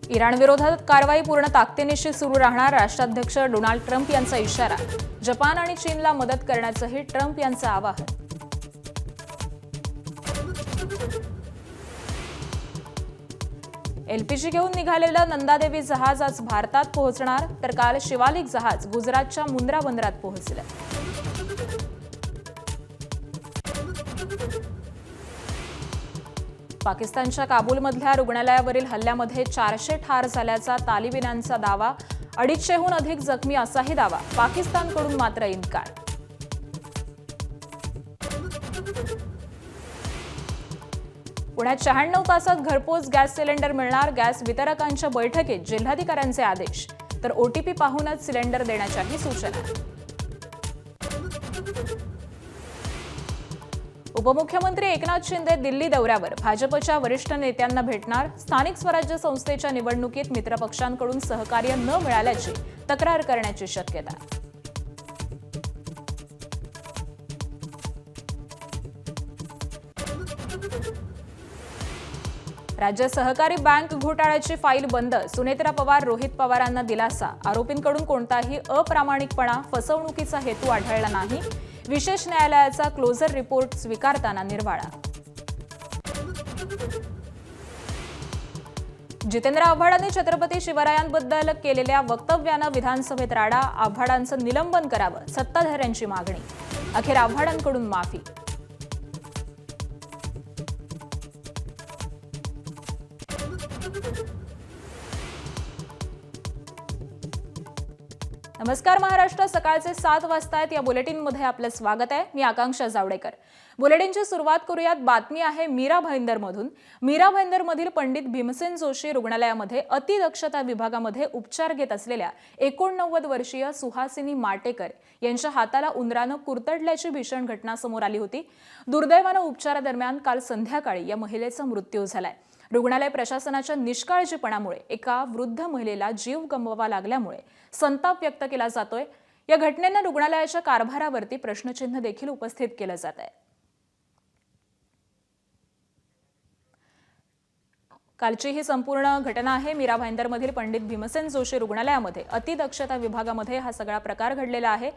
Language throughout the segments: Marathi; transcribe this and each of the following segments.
इराणविरोधात कारवाई पूर्ण ताकदीनिशी सुरू राहणार, राष्ट्राध्यक्ष डोनाल्ड ट्रम्प यांचा इशारा. जपान आणि चीनला मदत करण्याचंही ट्रम्प यांचं आवाहन. एलपीजी घेऊन निघालेलं नंदादेवी जहाज आज भारतात पोहोचणार, तर काल शिवालिक जहाज गुजरातच्या मुंद्रा बंदरात पोहोचलं. पाकिस्तानच्या काबूलमधल्या रुग्णालयावरील हल्ल्यामध्ये 400 ठार झाल्याचा तालिबान्यांचा दावा. 250हून अधिक जखमी असाही दावा. पाकिस्तानकडून मात्र इन्कार. पुण्यात 96 तासात घरपोच गॅस सिलेंडर मिळणार. गॅस वितरकांच्या बैठकीत जिल्हाधिकाऱ्यांचे आदेश, तर ओटीपी पाहूनच सिलेंडर देण्याच्याही सूचना. उपमुख्यमंत्री एकनाथ शिंदे दिल्ली दौऱ्यावर. भाजपच्या वरिष्ठ नेत्यांना भेटणार. स्थानिक स्वराज्य संस्थेच्या निवडणुकीत मित्रपक्षांकडून सहकार्य न मिळाल्याची तक्रार करण्याची शक्यता. राज्य सहकारी बँक घोटाळ्याची फाईल बंद. सुनेत्रा पवार, रोहित पवारांना दिलासा. आरोपींकडून कोणताही अप्रामाणिकपणा, फसवणुकीचा हेतू आढळला नाही. विशेष न्यायालयाचा क्लोजर रिपोर्ट स्वीकारताना निर्वाळा. जितेंद्र आव्हाडांनी छत्रपती शिवरायांबद्दल केलेल्या वक्तव्यानं विधानसभेत राडा. आव्हाडांचं निलंबन करावं, सत्ताधाऱ्यांची मागणी. अखेर आव्हाडांकडून माफी. नमस्कार महाराष्ट्र. सकाळचे 7 वाजता आहेत. या बुलेटिनमध्ये आपलं स्वागत आहे. मी आकांक्षा जावडेकर. बुलेटिनची सुरुवात करूयात. बातमी आहे मीरा भाईंदरमधून. मीरा भाईंदरमधील पंडित भीमसेन जोशी रुग्णालयामध्ये अतिदक्षता विभागामध्ये उपचार घेत असलेल्या 89 वर्षीय सुहासिनी माटेकर यांच्या हाताला उंदरानं कुरतडल्याची भीषण घटना समोर आली होती. दुर्दैवानं उपचारादरम्यान काल संध्याकाळी या महिलेचा मृत्यू झालाय. रुग्णालय प्रशासनाच्या निष्काळजीपणामुळे एका वृद्ध महिलेला जीव गमवावा लागल्यामुळे संताप व्यक्त केला जातोय. या घटनेनं रुग्णालयाच्या कारभारावरती प्रश्नचिन्ह देखील उपस्थित केलं जात आहे. कालची ही संपूर्ण घटना आहे. मीरा भाईंदरमधील पंडित भीमसेन जोशी रुग्णालयामध्ये अतिदक्षता विभागामध्ये हा सगळा प्रकार घडलेला आहे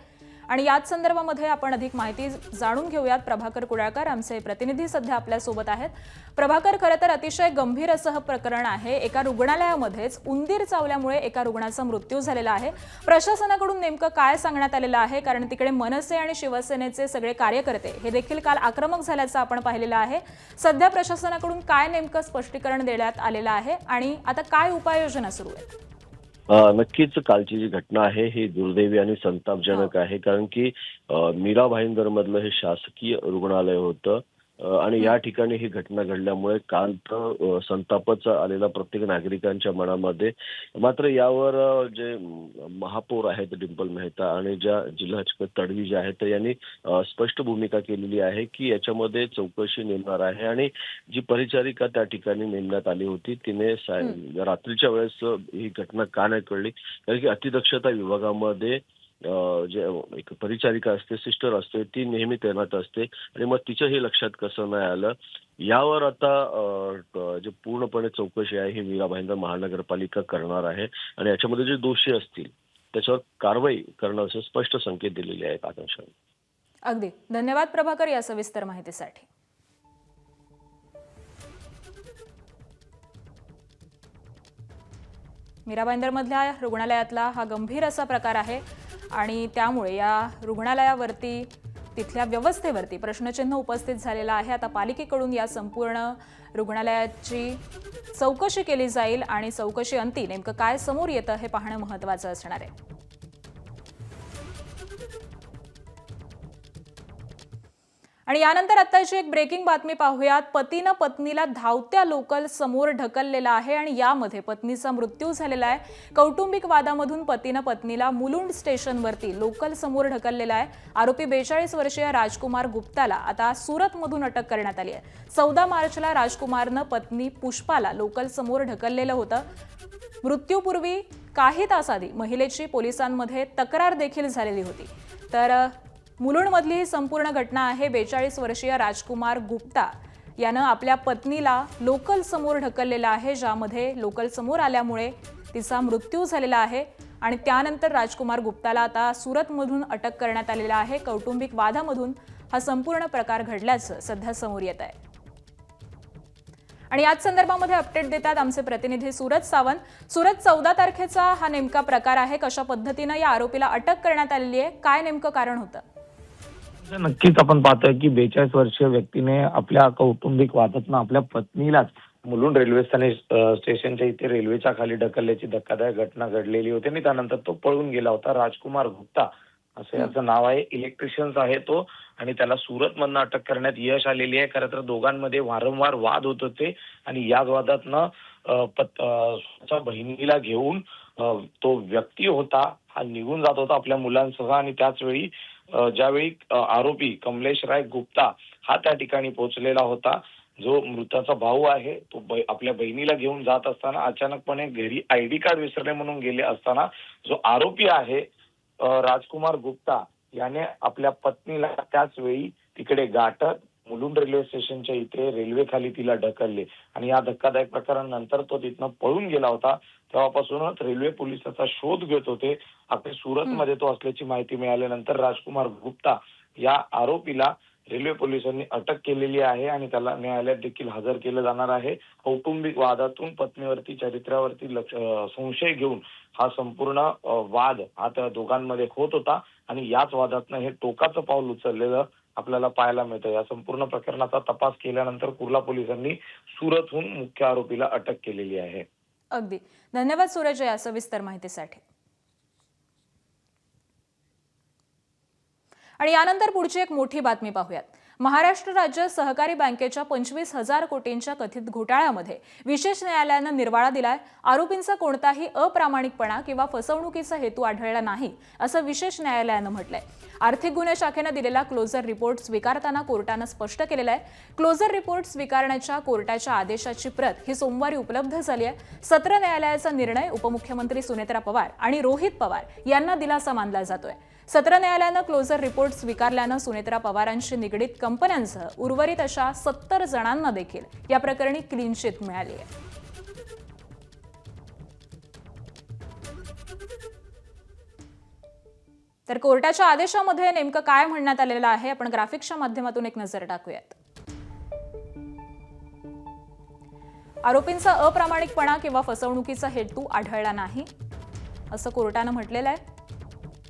आणि याच संदर्भामध्ये आपण अधिक माहिती जाणून घेऊयात. प्रभाकर कुडाळकर आमचे प्रतिनिधी सध्या आपल्या सोबत आहेत. प्रभाकर, खरं तर अतिशय गंभीर असं प्रकरण आहे. एका रुग्णालयामध्येच उंदीर चावल्यामुळे एका रुग्णाचा मृत्यू झालेला आहे. प्रशासनाकडून नेमकं काय सांगण्यात आलेलं आहे? कारण तिकडे मनसे आणि शिवसेनेचे सगळे कार्यकर्ते हे देखील काल आक्रमक झाल्याचं आपण पाहिलेलं आहे. सध्या प्रशासनाकडून काय नेमकं स्पष्टीकरण देण्यात आलेलं आहे आणि आता काय उपाययोजना सुरू आहेत? नक्कीच कालची जी घटना आहे ही दुर्दैवी आणि संतापजनक आहे. कारण की मीरा भाईंदर मधलं हे शासकीय रुग्णालय होतं आणि या ठिकाणी ही घटना घडल्यामुळे काल तर संतापच आलेला प्रत्येक नागरिकांच्या मनामध्ये. मात्र यावर जे महापौर आहेत डिंपल मेहता आणि ज्या जिल्हा तडवी जे आहेत यांनी स्पष्ट भूमिका केलेली आहे की याच्यामध्ये चौकशी नेमणार आहे. आणि जी परिचारिका त्या ठिकाणी नेमण्यात आली होती तिने रात्रीच्या वेळेस ही घटना का नाही कळली, कारण की अतिदक्षता विभागामध्ये जे एक परिचारिका असते, सिस्टर असते, ती नेहमी तैनात असते आणि मग तिच्या हे लक्षात कसं नाही आलं. यावर आता जे पूर्णपणे चौकशी आहे ही मीरा भाईंदर महानगरपालिका करणार आहे आणि याच्यामध्ये जे दोषी असतील त्याच्यावर कारवाई करणं असे स्पष्ट संकेत दिलेले आहेत. आकांक्षा, अगदी धन्यवाद प्रभाकर या सविस्तर माहितीसाठी. मीरा भाईंदरमधल्या रुग्णालयातला हा गंभीर असा प्रकार आहे आणि त्यामुळे या रुग्णालयावरती, तिथल्या व्यवस्थेवरती प्रश्नचिन्ह उपस्थित झालेला आहे. आता पालिकेकडून या संपूर्ण रुग्णालयाची चौकशी केली जाईल आणि चौकशी अंती नेमकं काय समोर येतं हे पाहणं महत्त्वाचं असणार आहे. आणि यानंतर आताची एक ब्रेकिंग बातमी पाहूयात. पतीनं पत्नीला धावत्या लोकल समोर ढकललेला आहे आणि यामध्ये पत्नीचा मृत्यू झालेला आहे. कौटुंबिक वादामधून पतीनं पत्नीला मुलुंड स्टेशनवरती लोकल समोर ढकललेला आहे. आरोपी 42 वर्षीय राजकुमार गुप्ताला आता सुरतमधून अटक करण्यात आली आहे. 14 मार्चला राजकुमारनं पत्नी पुष्पाला लोकल समोर ढकललेलं होतं. मृत्यूपूर्वी काही तास आधी महिलेची पोलिसांमध्ये तक्रार देखील झालेली होती. तर मुलुंडमधली ही संपूर्ण घटना आहे। 42 वर्षीय राजकुमार गुप्ता यानं आपल्या पत्नीला लोकल समोर ढकललेलं आहे, ज्यामध्ये लोकल समोर आल्यामुळे तिचा मृत्यू झालेला आहे आणि त्यानंतर राजकुमार गुप्ताला आता सुरतमधून अटक करण्यात आलेला आहे। कौटुंबिक वादामधून हा संपूर्ण प्रकार घडल्याचं सध्या समोर येत आहे आणि याच संदर्भामध्ये अपडेट देतात आमचे प्रतिनिधी सूरज सावंत। सूरज, 14 तारखेचा हा नेमका प्रकार आहे, कशा पद्धतीने या आरोपीला अटक करण्यात आलेली आहे, काय नेमकं कारण होतं? नक्कीच आपण पाहतोय की 42 वर्षीय व्यक्तीने आपल्या कौटुंबिक वादातून आपल्या पत्नीलाच मुलुंड रेल्वे स्टेशनच्या इथे रेल्वेच्या खाली ढकलल्याची धक्कादायक घटना घडलेली होती आणि त्यानंतर तो पळून गेला होता। राजकुमार गुप्ता असं याचं नाव आहे, इलेक्ट्रिशियन्स आहे तो आणि त्याला सुरतमधनं अटक करण्यात यश आलेली आहे। खरं तर दोघांमध्ये वारंवार वाद होत होते आणि याच वादातनं स्वतःच्या बहिणीला घेऊन तो व्यक्ती होता हा निघून जात होता आपल्या मुलांसह आणि त्याच वेळी ज्यावेळी आरोपी कमलेश राय गुप्ता हा त्या ठिकाणी पोहोचलेला होता, जो मृताचा भाऊ आहे, तो आपल्या बहिणीला घेऊन जात असताना अचानकपणे घरी आयडी कार्ड विसरले म्हणून गेले असताना जो आरोपी आहे राजकुमार गुप्ता याने आपल्या पत्नीला त्याच वेळी तिकडे गाठत मुलुंड रेल्वे स्टेशनच्या इथे रेल्वे खाली तिला ढकलले आणि या धक्कादायक प्रकारानंतर तो तिथनं पळून गेला होता। तेव्हापासूनच रेल्वे पोलीस त्याचा शोध घेत होते। आपल्या सुरतमध्ये तो असल्याची माहिती मिळाल्यानंतर राजकुमार गुप्ता या आरोपीला रेल्वे पोलिसांनी अटक केलेली आहे आणि त्याला न्यायालयात देखील हजर केलं जाणार आहे। कौटुंबिक वादातून पत्नीवरती चरित्र्यावरती संशय घेऊन हा संपूर्ण वाद हा त्या दोघांमध्ये होत होता आणि याच वादातनं हे टोकाचं पाऊल उचललेलं आपल्याला पाहायला मिळतं। या संपूर्ण प्रकरणाचा तपास केल्यानंतर कुर्ला पोलिसांनी सुरतहून मुख्य आरोपीला अटक केलेली आहे। अगदी धन्यवाद सूरज या सविस्तर माहितीसाठी। आणि यानंतर पुढची एक मोठी बातमी पाहूयात। महाराष्ट्र राज्य सहकारी बँकेच्या 25,000 कोटींच्या कथित घोटाळ्यामध्ये विशेष न्यायालयानं निर्वाळा दिलाय। आरोपींचा कोणताही अप्रामाणिकपणा किंवा फसवणुकीचा हेतू आढळला नाही असं विशेष न्यायालयानं म्हटलंय। आर्थिक गुन्हे शाखेनं दिलेला क्लोजर रिपोर्ट स्वीकारताना कोर्टानं स्पष्ट केलेलं आहे। क्लोजर रिपोर्ट स्वीकारण्याच्या कोर्टाच्या आदेशाची प्रत ही सोमवारी उपलब्ध झाली आहे। सत्र न्यायालयाचा निर्णय उपमुख्यमंत्री सुनेत्रा पवार आणि रोहित पवार यांना दिलासा मानला जातोय। सत्र न्यायालयानं क्लोजर रिपोर्ट स्वीकारल्यानं सुनेत्रा पवारांशी निगडीत कंपन्यांसह उर्वरित अशा 70 जणांना देखील या प्रकरणी क्लीन चिट मिळाली आहे। तर कोर्टाच्या आदेशामध्ये नेमकं काय म्हणण्यात आलेलं आहे आपण ग्राफिक्सच्या माध्यमातून एक नजर टाकूयात। आरोपींचा अप्रामाणिकपणा किंवा फसवणुकीचा हेतू आढळला नाही असं कोर्टानं म्हटलेलं आहे।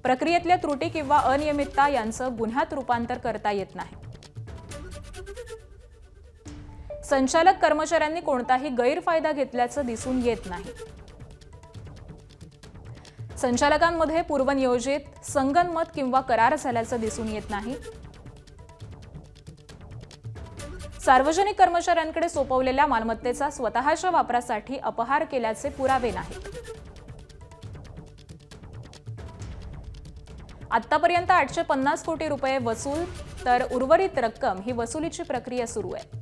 प्रक्रियेतल्या त्रुटी किंवा अनियमितता यांचं गुन्ह्यात रूपांतर करता येत नाही। संचालक कर्मचाऱ्यांनी कोणताही गैरफायदा घेतल्याचं दिसून येत नाही। संचालकांमध्ये पूर्वनियोजित संगनमत किंवा करार झाल्याचं दिसून येत नाही। सार्वजनिक कर्मचाऱ्यांकडे सोपवलेल्या मालमत्तेचा स्वतःच्या वापरासाठी अपहार केल्याचे पुरावे नाहीत। आतापर्यंत 850 कोटी रुपये वसूल तर उर्वरित रक्कम ही वसुलीची प्रक्रिया सुरू आहे।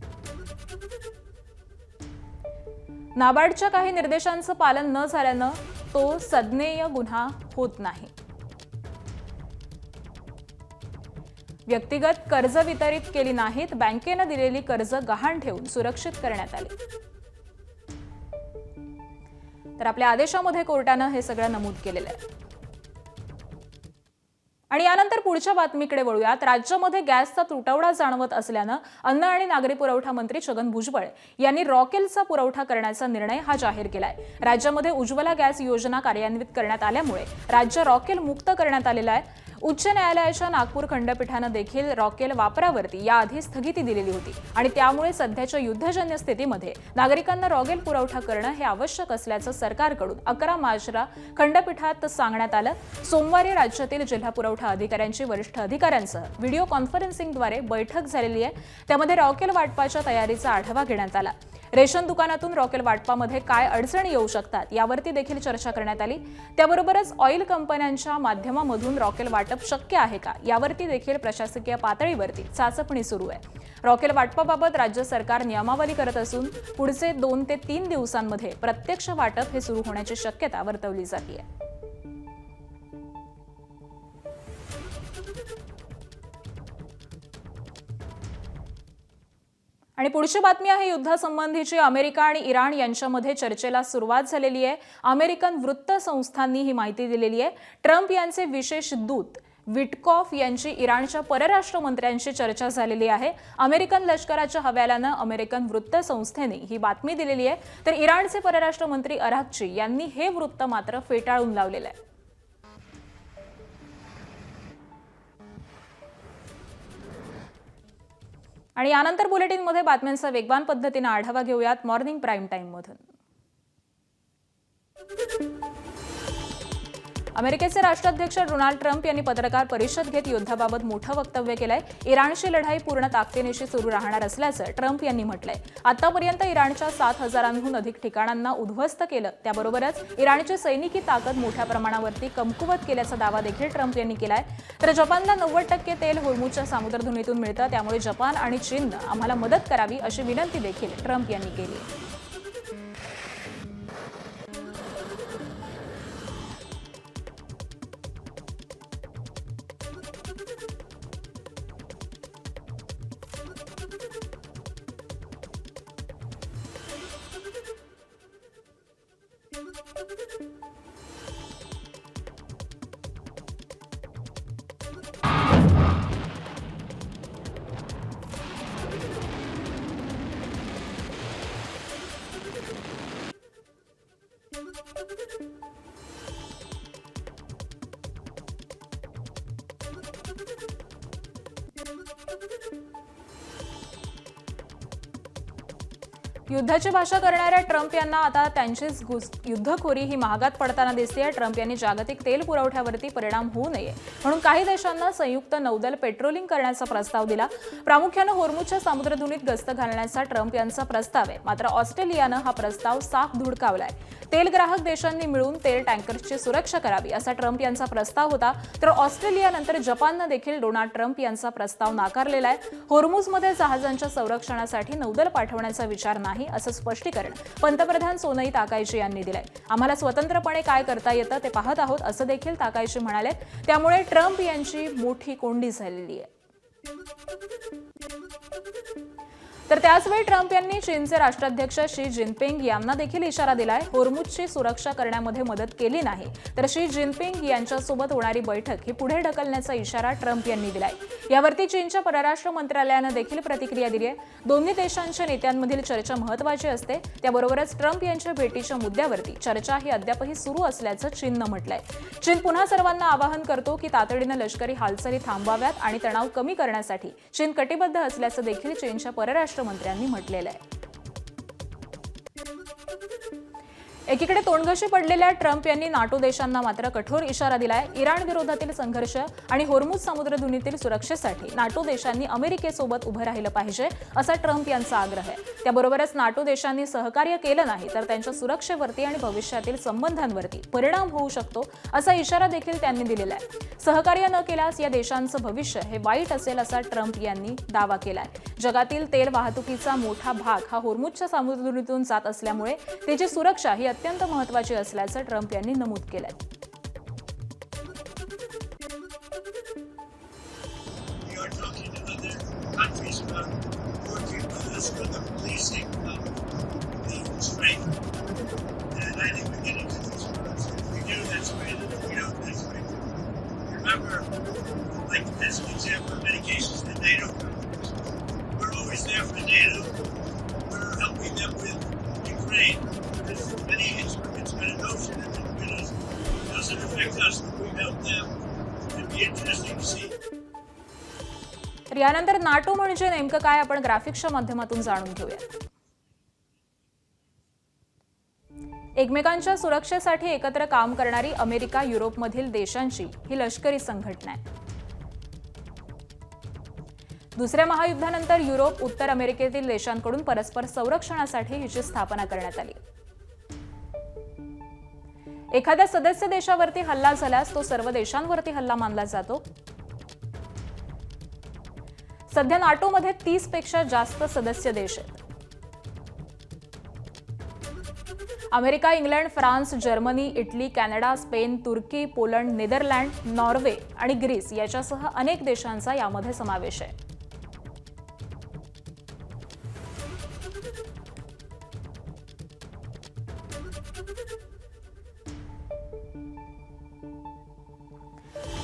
नाबार्डच्या काही निर्देशांचं पालन न झाल्यानं तो सज्ञेय गुन्हा होत नाही। व्यक्तिगत कर्ज वितरित केली नाहीत, बँकेनं दिलेली कर्ज गहाण ठेवून सुरक्षित करण्यात आली। तर आपल्या आदेशामध्ये कोर्टानं हे सगळं नमूद केलेलं आहे। आणि यानंतर पुढच्या बातमीकडे वळूयात। राज्यामध्ये गॅसचा तुटवडा जाणवत असल्यानं अन्न आणि नागरी पुरवठा मंत्री छगन भुजबळ यांनी रॉकेलचा पुरवठा करण्याचा निर्णय हा जाहीर केलाय। राज्यामध्ये उज्ज्वला गॅस योजना कार्यान्वित करण्यात आल्यामुळे राज्य रॉकेल मुक्त करण्यात आलेलं आहे। उच्च न्यायालयाच्या नागपूर खंडपीठानं देखील रॉकेल वापरावरती याआधी स्थगिती दिलेली होती आणि त्यामुळे सध्याच्या युद्धजन्य स्थितीमध्ये नागरिकांना रॉकेल पुरवठा करणं हे आवश्यक असल्याचं सरकारकडून 11 मार्चला खंडपीठात सांगण्यात आलं। सोमवारी राज्यातील जिल्हा पुरवठा अधिकाऱ्यांची वरिष्ठ अधिकाऱ्यांसह व्हिडिओ कॉन्फरन्सिंगद्वारे बैठक झालेली आहे। त्यामध्ये रॉकेल वाटपाच्या तयारीचा आढावा घेण्यात आला। रेशन दुकानातून रॉकेल वाटपामध्ये काय अडचणी येऊ शकतात यावरती देखील चर्चा करण्यात आली। त्याबरोबरच ऑइल कंपन्यांच्या माध्यमामधून रॉकेल वाटप शक्य आहे का यावरती देखील प्रशासकीय पातळीवरती चाचपणी सुरू आहे। रॉकेल वाटपाबाबत राज्य सरकार नियमावली करत असून पुढचे 2 ते 3 दिवसांमध्ये प्रत्यक्ष वाटप हे सुरू होण्याची शक्यता वर्तवली जाते। आणि पुढची बातमी आहे युद्धासंबंधीची. अमेरिका आणि इराण यांच्यामध्ये चर्चेला सुरुवात झालेली आहे. अमेरिकन वृत्त संस्थांनी ही माहिती दिलेली आहे. ट्रम्प यांचे विशेष दूत विटकॉफ यांची इराणच्या परराष्ट्र मंत्र्यांशी चर्चा झालेली आहे. अमेरिकन लष्कराच्या हवाल्यानं अमेरिकन वृत्त संस्थेने ही बातमी दिलेली आहे. तर इराणचे परराष्ट्र मंत्री अराक्ची यांनी हे वृत्त मात्र फेटाळून लावलेलं आहे. आणि यानंतर बुलेटिनमध्ये बातम्यांचा वेगवान पद्धतीने आढावा घेऊयात मॉर्निंग प्राईम टाइम मधून. अमेरिकेचे राष्ट्राध्यक्ष डोनाल्ड ट्रम्प यांनी पत्रकार परिषद घेत युद्धाबाबत मोठं वक्तव्य केलंय. इराणची लढाई पूर्ण ताकदीनिशी सुरू राहणार असल्याचं ट्रम्प यांनी म्हटलंय. आतापर्यंत इराणच्या 7,000हून अधिक ठिकाणांना उद्ध्वस्त केलं. त्याबरोबरच इराणची सैनिकी ताकद मोठ्या प्रमाणावरती कमकुवत केल्याचा दावा देखील ट्रम्प यांनी केलाय. तर जपानला 90% तेल होर्मुझच्या सामुद्रधुनीतून मिळतं. त्यामुळे जपान आणि चीननं आम्हाला मदत करावी अशी विनंती देखील ट्रम्प यांनी केली. युद्धाची भाषा करणाऱ्या ट्रम्प यांना आता त्यांचीच युद्धखोरी ही महागात पडताना दिसते. ट्रम्प यांनी जागतिक तेल पुरवठ्यावरती परिणाम होऊ नये म्हणून काही देशांना संयुक्त नौदल पेट्रोलिंग करण्याचा प्रस्ताव दिला. प्रामुख्याने होर्मुझच्या सामुद्रधुनीत गस्त घालण्याचा ट्रम्प यांचा प्रस्ताव आहे. मात्र ऑस्ट्रेलियानं हा प्रस्ताव साफ धुडकावलाय. तेल ग्राहक देशांनी मिळून तेल टँकर्सची सुरक्षा करावी असा ट्रम्प यांचा प्रस्ताव होता. तर ऑस्ट्रेलियानंतर जपाननं देखील डोनाल्ड ट्रम्प यांचा प्रस्ताव नाकारलेला आहे. होर्मुझमध्ये जहाजांच्या संरक्षणासाठी नौदल पाठवण्याचा विचार नाही असं स्पष्टीकरण पंतप्रधान सोनई ताकाईची यांनी दिलंय. आम्हाला स्वतंत्रपणे काय करता येतं ते पाहत आहोत असं देखील ताकाईची म्हणाले. त्यामुळे ट्रम्प यांची मोठी कोंडी झालेली आहे. तर त्याचवेळी ट्रम्प यांनी चीनचे राष्ट्राध्यक्ष शी जिनपिंग यांना देखील इशारा दिलाय. होर्मुझची सुरक्षा करण्यामध्ये मदत केली नाही तर शी जिनपिंग यांच्यासोबत होणारी बैठक ही पुढे ढकलण्याचा इशारा ट्रम्प यांनी दिलाय. यावरती चीनच्या परराष्ट्र मंत्रालयानं देखील प्रतिक्रिया दिली आहे. दोन्ही देशांच्या नेत्यांमधील चर्चा महत्त्वाची असते. त्याबरोबरच ट्रम्प यांच्या भेटीच्या मुद्द्यावरती चर्चा ही अद्यापही सुरू असल्याचं चीननं म्हटलंय. चीन पुन्हा सर्वांना आवाहन करतो की तातडीनं लष्करी हालचाली थांबवाव्यात आणि तणाव कमी करण्यासाठी चीन कटिबद्ध असल्याचं देखील चीनच्या परराष्ट्र मंत्र्यांनी म्हटलेलं आहे. एकीकडे तोंडघशी पडलेल्या ट्रम्प यांनी नाटो देशांना मात्र कठोर इशारा दिलाय. इराण विरोधातील संघर्ष आणि होर्मुझ सामुद्रधुनीतील सुरक्षेसाठी नाटो देशांनी अमेरिकेसोबत उभं राहिलं पाहिजे असा ट्रम्प यांचा आग्रह आहे. त्याबरोबरच नाटो देशांनी सहकार्य केलं नाही तर त्यांच्या सुरक्षेवरती आणि भविष्यातील संबंधांवरती परिणाम होऊ शकतो असा इशारा देखील त्यांनी दिलेला आहे. सहकार्य न केल्यास या देशांचं भविष्य हे वाईट असेल असा ट्रम्प यांनी दावा केलाय. जगातील तेल वाहतुकीचा मोठा भाग हा होर्मुझच्या सामुद्रधुनीतून जात असल्यामुळे त्याची सुरक्षा ही अत्यंत महत्त्वाची असल्याचं ट्रम्प यांनी नमूद केलंय. तर यानंतर नाटो म्हणजे नेमकं काय आपण ग्राफिक्सच्या माध्यमातून जाणून घेऊया. एकमेकांच्या सुरक्षेसाठी एकत्र काम करणारी अमेरिका युरोपमधील देशांची ही लष्करी संघटना आहे. दुसऱ्या महायुद्धानंतर युरोप उत्तर अमेरिकेतील देशांकडून परस्पर संरक्षणासाठी हिची स्थापना करण्यात आली. एखाद्या सदस्य देशावरती हल्ला झाल्यास तो सर्व देशांवरती हल्ला मानला जातो. सध्या नाटोमध्ये 30 पेक्षा जास्त सदस्य देश आहेत. America, England, France, Germany, Italy, Canada, Spain, Turkey, Poland, Netherland, Norway आणि ग्रीस याच्यासह अनेक देशांचा यामध्ये समावेश आहे.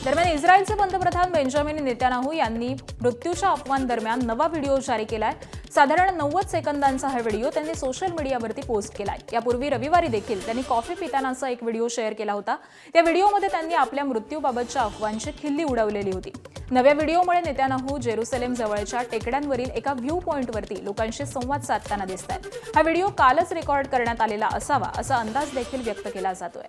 दरम्यान इस्रायलचे पंतप्रधान बेंजामिन नेतान्याहू यांनी मृत्यूच्या अफवांदरम्यान नवा व्हिडिओ जारी केलाय. साधारण 90 सेकंदांचा हा व्हिडिओ त्यांनी सोशल मीडियावरती पोस्ट केलाय. यापूर्वी रविवारी देखील त्यांनी कॉफी पितानाचा एक व्हिडिओ शेअर केला होता. त्या व्हिडिओमध्ये त्यांनी आपल्या मृत्यूबाबतच्या अफवांची खिल्ली उडवलेली होती. नव्या व्हिडिओमुळे नेतान्याहू जेरुसलेम जवळच्या टेकड्यांवरील एका व्ह्यू पॉइंटवरती लोकांशी संवाद साधताना दिसतात. हा व्हिडिओ कालच रेकॉर्ड करण्यात आलेला असावा असा अंदाज देखील व्यक्त केला जातोय.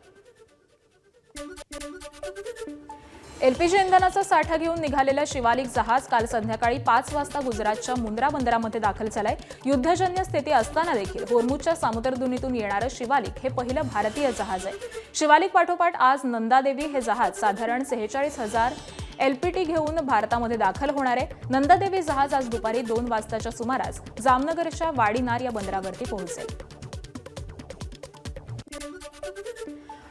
एलपीजी इंधनाचा साठा घेऊन निघालेलं शिवालिक जहाज काल संध्याकाळी 5 वाजता गुजरातच्या मुंद्रा बंदरामध्ये दाखल झालंय. युद्धजन्य स्थिती असताना देखील होर्मुझच्या सामुद्रधुनीतून येणारं शिवालिक हे पहिलं भारतीय जहाज आहे. शिवालिक पाठोपाठ आज नंदादेवी हे जहाज साधारण 46,000 एलपीटी घेऊन भारतामध्ये दाखल होणार आहे. नंदादेवी जहाज आज दुपारी 2 वाजताच्या सुमारास जामनगरच्या वाडीनार या बंदरावरती पोहोचेल.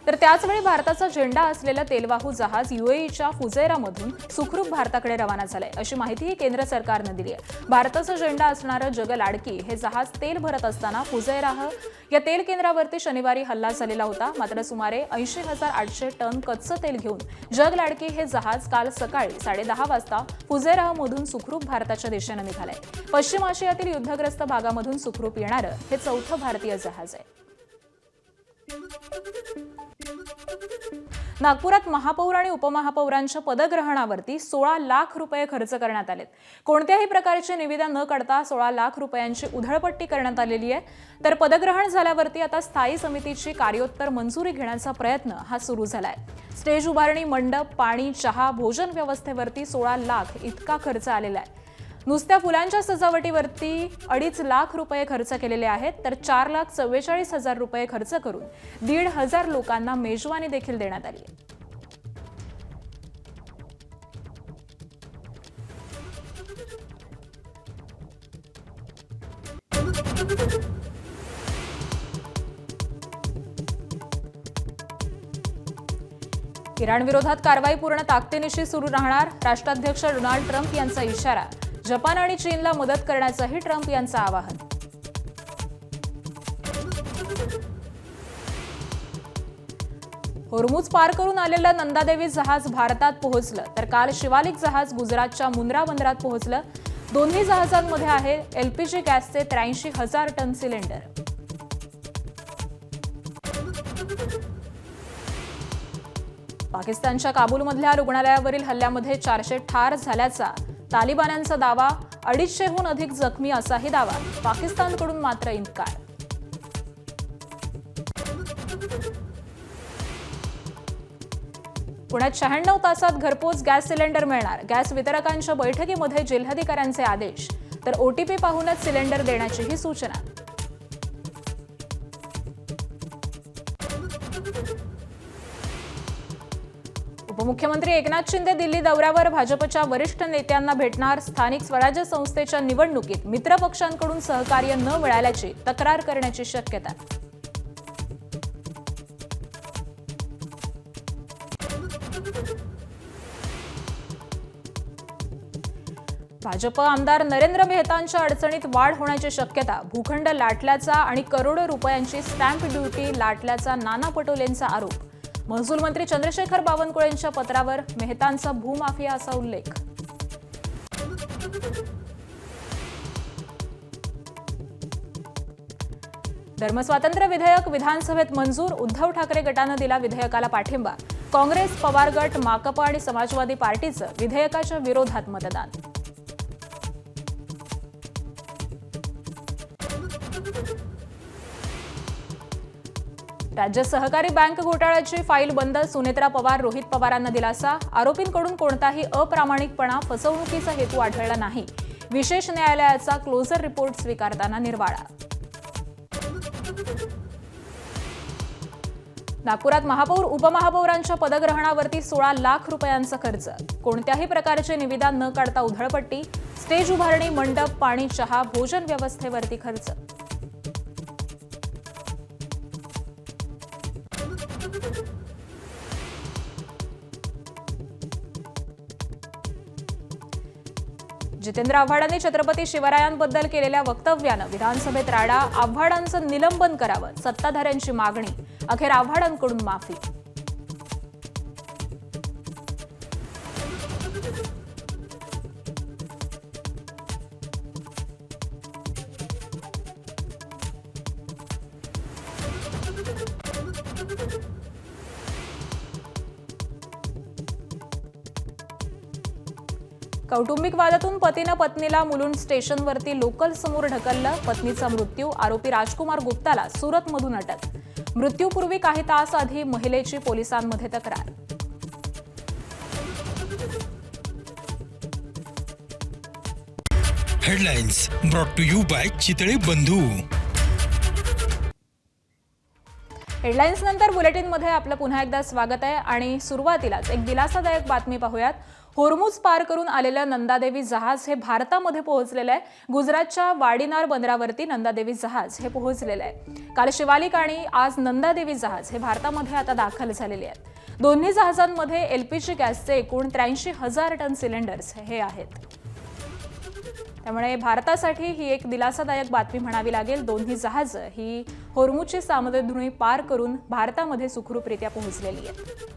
तर त्याचवेळी भारताचा झेंडा असलेलं तेलवाहू जहाज यूएईच्या फुजैरामधून सुखरूप भारताकडे रवाना झालंय अशी माहितीही केंद्र सरकारनं दिली आहे. भारताचा झेंडा असणारं जगलाडकी हे जहाज तेल भरत असताना फुजैराह या तेल केंद्रावरती शनिवारी हल्ला झालेला होता. मात्र सुमारे 80,800 टन कच्चं तेल घेऊन जगलाडकी हे जहाज काल सकाळी 10:30 वाजता फुजैराहमधून सुखरूप भारताच्या दिशेनं निघालंय. पश्चिम आशियातील युद्धग्रस्त भागामधून सुखरूप येणारं हे 4थं भारतीय जहाज आहे. नागपुरात महापौर आणि उपमहापौरांच्या पदग्रहणावरती 16 लाख रुपये खर्च करण्यात आलेत. कोणत्याही प्रकारचे निविदा न काढता 16 लाख रुपयांची उधळपट्टी करण्यात आलेली आहे. तर पदग्रहण झाल्यावरती आता स्थायी समितीची कार्योत्तर मंजुरी घेण्याचा प्रयत्न हा सुरू झालाय. स्टेज उभारणी, मंडप, पाणी, चहा, भोजन व्यवस्थेवरती 16 लाख इतका खर्च आलेला आहे. नुसत्या फुलांच्या सजावटीवरती 2.5 लाख रुपये खर्च केलेले आहेत. तर 4,44,000 रुपये खर्च करून 1,500 लोकांना मेजवानी देखील देण्यात आली आहे. इराणविरोधात कारवाई पूर्ण ताकदीनिशी सुरू राहणार. राष्ट्राध्यक्ष डोनाल्ड ट्रम्प यांचा इशारा. जपान आणि चीनला मदत करण्याचंही ट्रम्प यांचं आवाहन. होर्मुझ पार करून आलेलं नंदादेवी जहाज भारतात पोहोचलं. तर काल शिवालिक जहाज गुजरातच्या मुंद्रा बंदरात पोहोचलं. दोन्ही जहाजांमध्ये आहे एलपीजी गॅसचे 83,000 टन सिलेंडर. पाकिस्तानच्या काबूलमधल्या रुग्णालयावरील हल्ल्यामध्ये 400 ठार झाल्याचा तालिबान्यांचा दावा. 250हून अधिक जखमी असाही दावा. पाकिस्तानकडून मात्र इन्कार. पुण्यात 96 तासात घरपोच गॅस सिलेंडर मिळणार. गॅस वितरकांच्या बैठकीमध्ये जिल्हाधिकाऱ्यांचे आदेश. तर ओटीपी पाहूनच सिलेंडर देण्याचीही सूचना. उपमुख्यमंत्री एकनाथ शिंदे दिल्ली दौऱ्यावर. भाजपच्या वरिष्ठ नेत्यांना भेटणार. स्थानिक स्वराज्य संस्थेच्या निवडणुकीत मित्र पक्षांकडून सहकार्य न मिळाल्याची तक्रार करण्याची शक्यता. भाजप आमदार नरेंद्र मेहतांच्या अडचणीत वाढ होण्याची शक्यता. भूखंड लाटल्याचा आणि करोडो रुपयांची स्टॅम्प ड्युटी लाटल्याचा नाना पटोलेंचा आरोप. महसूल मंत्री चंद्रशेखर बावनकुळेंच्या पत्रावर मेहतांचा भूमाफिया असा उल्लेख. धर्मस्वातंत्र्य विधेयक विधानसभेत मंजूर. उद्धव ठाकरे गटानं दिला विधेयकाला पाठिंबा. काँग्रेस, पवार गट, माकपा आणि समाजवादी पार्टीचं विधेयकाच्या विरोधात मतदान. राज्य सहकारी बँक घोटाळ्याची फाईल बंद. सुनेत्रा पवार, रोहित पवारांना दिलासा. आरोपींकडून कोणताही अप्रामाणिकपणा, फसवणुकीचा हेतू आढळला नाही. विशेष न्यायालयाचा क्लोजर रिपोर्ट स्वीकारताना निर्वाळा. नागपुरात महापौर उपमहापौरांच्या पदग्रहणावरती 16 लाख रुपयांचा खर्च. कोणत्याही प्रकारचे निविदा न काढता उधळपट्टी. स्टेज उभारणी, मंडप, पाणी, चहा, भोजन व्यवस्थेवरती खर्च. जितेंद्र आव्हाडांनी छत्रपती शिवरायांबद्दल केलेल्या वक्तव्यानं विधानसभेत राडा. आव्हाडांचं निलंबन करावं, सत्ताधाऱ्यांची मागणी. अखेर आव्हाडांकडून माफी. कौटुंबिक वादातून पतीनं पत्नीला मुलुंड स्टेशनवरती लोकल समोर ढकललं. पत्नीचा मृत्यू. आरोपी राजकुमार गुप्ताला सुरतमधून अटक. मृत्यूपूर्वी काही तास आधी महिलेची पोलिसांमध्ये तक्रार. Headlines brought to you by Chitale Bandhu. Headlines नंतर बुलेटिनमध्ये आपलं पुन्हा एकदा स्वागत आहे आणि सुरुवातीलाच एक दिलासादायक बातमी पाहूयात. होर्मुझ पार करून आलेलं नंदादेवी जहाज हे भारतामध्ये पोहोचलेलं आहे. गुजरातच्या वाडीनार बंदरावरती नंदादेवी जहाज हे पोहोचलेलं आहे. काल शिवालिक आणि आज नंदादेवी जहाज हे भारतामध्ये आता दाखल झालेले आहेत. दोन्ही जहाजांमध्ये एलपीजी गॅसचे एकूण 83,000 टन सिलेंडर्स हे आहेत. त्यामुळे भारतासाठी ही एक दिलासादायक बातमी म्हणावी लागेल. दोन्ही जहाजं ही होर्मुझची सामुद्रधुनी पार करून भारतामध्ये सुखरूपरित्या पोहोचलेली आहेत.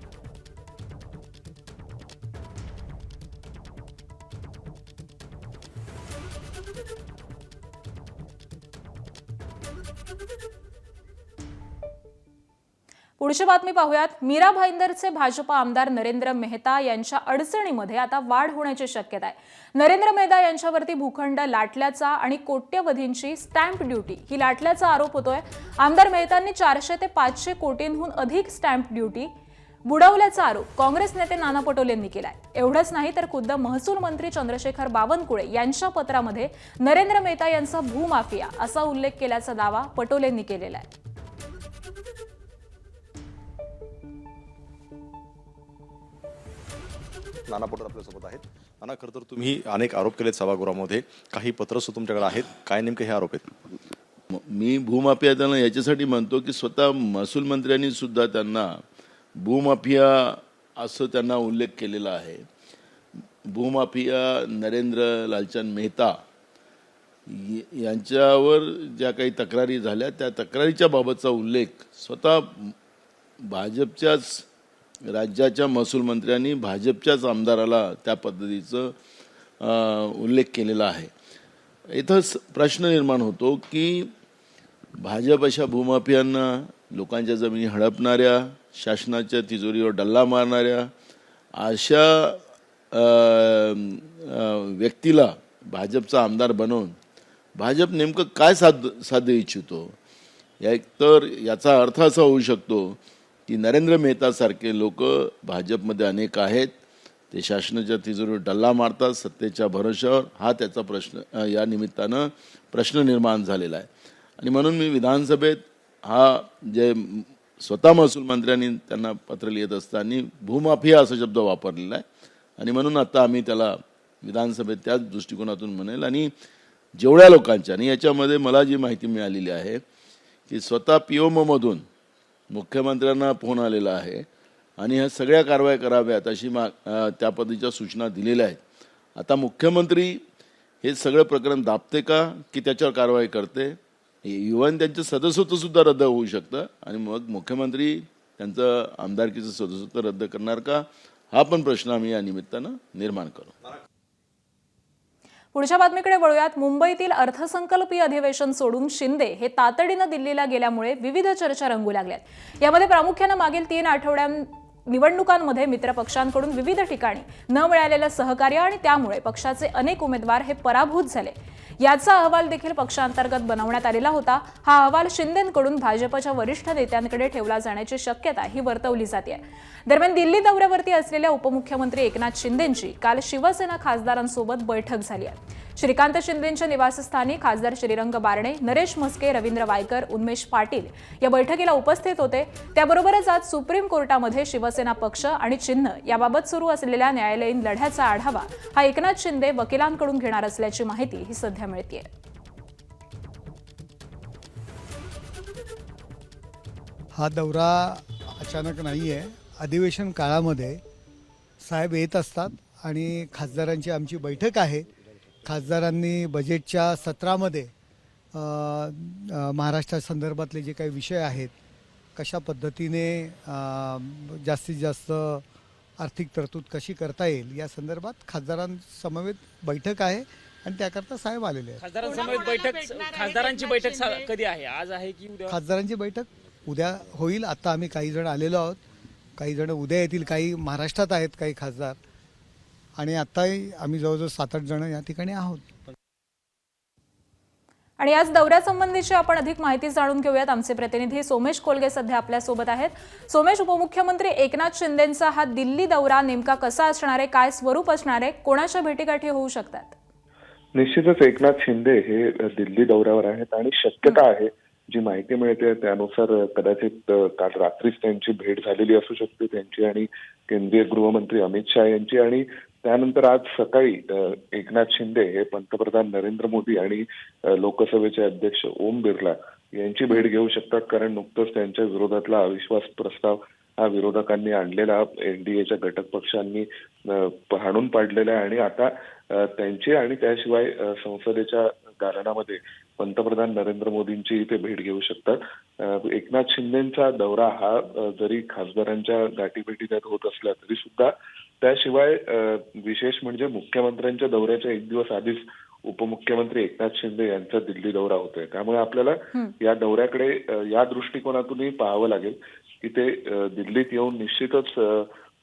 पुढची बातमी पाहूयात. मीरा भाईंदरचे भाजपा आमदार नरेंद्र मेहता यांच्या अडचणीमध्ये आता वाढ होण्याची शक्यता आहे. नरेंद्र मेहता यांच्यावरती भूखंड लाटल्याचा आणि कोट्यवधींची स्टॅम्प ड्युटी ही लाटल्याचा आरोप होतोय. आमदार मेहतांनी 400 ते 500 कोटींहून अधिक स्टॅम्प ड्युटी बुडवल्याचा आरोप काँग्रेस नेते नाना पटोलेंनी केलाय. एवढंच नाही तर खुद्द महसूल मंत्री चंद्रशेखर बावनकुळे यांच्या पत्रामध्ये नरेंद्र मेहता यांचा भूमाफिया असा उल्लेख केल्याचा दावा पटोलेंनी केलेला आहे. नाना पटोले आपल्यासोबत आहेत. नाना, खरं तर तुम्ही अनेक आरोप केलेत सभागृहामध्ये, काही पत्र सुद्धा तुमच्याकडे आहेत. काय नेमके हे आरोप आहेत? मी भूमाफिया त्यांना याच्यासाठी म्हणतो की स्वतः महसूल मंत्र्यांनी सुद्धा त्यांना भूमाफिया असं त्यांना उल्लेख केलेला आहे. भूमाफिया नरेंद्र लालचंद मेहता यांच्यावर ज्या काही तक्रारी झाल्या त्या तक्रारीच्या बाबतचा उल्लेख स्वतः भाजपच्याच राज्याच्या महसूल मंत्र्यांनी भाजपच्याच आमदाराला त्या पद्धतीचं उल्लेख केलेला आहे. इथं प्रश्न निर्माण होतो की भाजप अशा भूमाफियांना, लोकांच्या जमिनी हडपणाऱ्या, शासनाच्या तिजोरीवर डल्ला मारणाऱ्या अशा व्यक्तीला भाजपचा आमदार बनवून भाजप नेमकं काय साध्य इच्छितो? तर याचा अर्थ असा होऊ शकतो की नरेंद्र मेहतासारखे लोक भाजपमध्ये अनेक आहेत. ते शासनाच्या तिजोरीवर डल्ला मारतात सत्तेच्या भरोश्यावर. हा त्याचा प्रश्न या निमित्तानं प्रश्न निर्माण झालेला आहे. आणि म्हणून मी विधानसभेत हा जे स्वतः महसूल मंत्र्यांनी त्यांना पत्र लिहित असताना भूमाफिया असा शब्द वापरलेला आहे. आणि म्हणून आता आम्ही त्याला विधानसभेत त्याच दृष्टिकोनातून म्हणेल. आणि जेवढ्या लोकांच्या, आणि याच्यामध्ये मला जी माहिती मिळालेली आहे की स्वतः POMमधून मुख्यमंत्र्यांना फोन आलेला आहे आणि ह्या सगळ्या कारवाया कराव्यात अशी त्या पद्धतीच्या सूचना दिलेल्या आहेत. आता मुख्यमंत्री हे सगळं प्रकरण दाबते का की त्याच्यावर कारवाई करते? इव्हन त्यांचं सदस्यत्व सुद्धा रद्द होऊ शकतं आणि मग मुख्यमंत्री त्यांचं आमदारकीचं सदस्यत्व रद्द करणार का? हा पण प्रश्न आम्ही या निमित्तानं निर्माण करू. पुढच्या बातमीकडे वळूयात. मुंबईतील अर्थसंकल्पीय अधिवेशन सोडून शिंदे हे तातडीनं दिल्लीला गेल्यामुळे विविध चर्चा रंगू लागल्यात. यामध्ये प्रामुख्यानं मागील 3 आठवड्यां निवडणुकांमध्ये मित्रपक्षांकडून विविध ठिकाणी न मिळालेलं सहकार्य आणि त्यामुळे पक्षाचे अनेक उमेदवार हे पराभूत झाले. याचा अहवाल देखील पक्षांतर्गत बनवण्यात आलेला होता. हा अहवाल शिंदेंकडून भाजपच्या वरिष्ठ नेत्यांकडे ठेवला जाण्याची शक्यता ही वर्तवली जाते. दरम्यान दिल्ली दौऱ्यावरती असलेल्या उपमुख्यमंत्री एकनाथ शिंदेंची काल शिवसेना खासदारांसोबत बैठक झाली आहे. श्रीकांत शिंदेंच्या निवासस्थानी खासदार श्रीरंग बारणे, नरेश म्हस्के, रवींद्र वायकर, उन्मेष पाटील या बैठकीला उपस्थित होते. त्याबरोबरच आज सुप्रीम कोर्टामध्ये शिवसेना पक्ष आणि चिन्ह याबाबत सुरू असलेल्या न्यायालयीन लढ्याचा आढावा हा एकनाथ शिंदे वकिलांकडून घेणार असल्याची माहिती ही सध्या मिळतेय. हा दौरा अचानक नाही आहे. अधिवेशन काळामध्ये साहेब येत असतात आणि खासदारांची आमची बैठक आहे. खासदारांनी बजेटच्या सत्रामध्ये महाराष्ट्रासंदर्भातले जे काही विषय आहेत, कशा पद्धतीने जास्तीत जास्त आर्थिक तरतूद कशी करता येईल या संदर्भात खासदारांसमवेत बैठक आहे आणि त्याकरता साहेब आलेले आहेत. खासदारांची बैठक कधी आहे? आज आहे की उद्या? खासदारांची बैठक उद्या होईल. आता आम्ही काही जण आलेलो आहोत, काही जण उद्या येतील, काही महाराष्ट्रात आहेत काही खासदार, आणि आत्ताही आम्ही जवळजवळ 7-8 जण या ठिकाणी आहोत. आणि आज दौऱ्यासंबंधीची आपण अधिक माहिती जाणून घेऊयात. आमचे प्रतिनिधी सोमेश कोलगे सध्या आपल्या सोबत आहेत. सोमेश, उपमुख्यमंत्री एकनाथ शिंदेंचा हा दिल्ली दौरा नेमका कसा असणार आहे, काय स्वरूप असणार आहे, कोणाच्या भेटीगाठी होऊ शकतात? निश्चितच एकनाथ शिंदे हे दिल्ली दौऱ्यावर आहेत आणि शक्यता आहे, जी माहिती मिळते त्यानुसार कदाचित काल रात्रीच त्यांची भेट झालेली असू शकते त्यांची आणि केंद्रीय गृहमंत्री अमित शहा यांची, आणि त्यानंतर आज सकाळी एकनाथ शिंदे हे पंतप्रधान नरेंद्र मोदी आणि लोकसभेचे अध्यक्ष ओम बिर्ला यांची भेट घेऊ शकतात. कारण नुकतंच त्यांच्या विरोधातला अविश्वास प्रस्ताव हा विरोधकांनी आणलेला एनडीएच्या घटक पक्षांनी हाणून पाडलेला आहे, आणि आता त्यांची आणि त्याशिवाय संसदेच्या दालनामध्ये पंतप्रधान नरेंद्र मोदींची ते भेट घेऊ शकतात. एकनाथ शिंदेचा दौरा हा जरी खासदारांच्या गाठीभेटी त्यात होत असला तरी सुद्धा त्याशिवाय विशेष म्हणजे मुख्यमंत्र्यांच्या दौऱ्याच्या एक दिवस आधीच उपमुख्यमंत्री एकनाथ शिंदे यांचा दिल्ली दौरा होतोय. त्यामुळे आपल्याला या दौऱ्याकडे या दृष्टिकोनातूनही पाहावं लागेल की ते दिल्लीत येऊन निश्चितच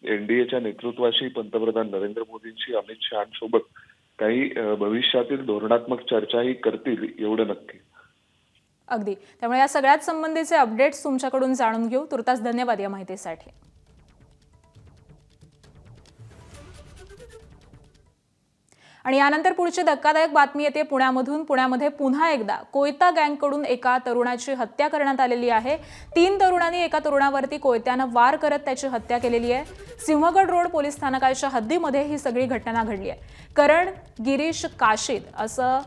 एनडीएच्या नेतृत्वाशी पंतप्रधान नरेंद्र मोदींशी अमित शहांसोबत काही भविष्यातील धोरणात्मक चर्चाही करतील, एवढं नक्की. अगदी. त्यामुळे या सगळ्यात संबंधीचे अपडेट्स तुमच्याकडून जाणून घेऊ. तुर्तास धन्यवाद या माहितीसाठी. आणि यानंतर पुढची धक्कादायक बातमी येते पुण्यामधून. पुण्यामध्ये पुन्हा एकदा कोयता गँगकडून एका तरुणाची हत्या करण्यात आलेली आहे. 3 तरुणांनी एका तरुणावरती कोयत्यानं वार करत त्याची हत्या केलेली आहे. सिंहगड रोड पोलीस स्थानकाच्या हद्दीमध्ये ही सगळी घटना घडली आहे. करण गिरीश काशीद असं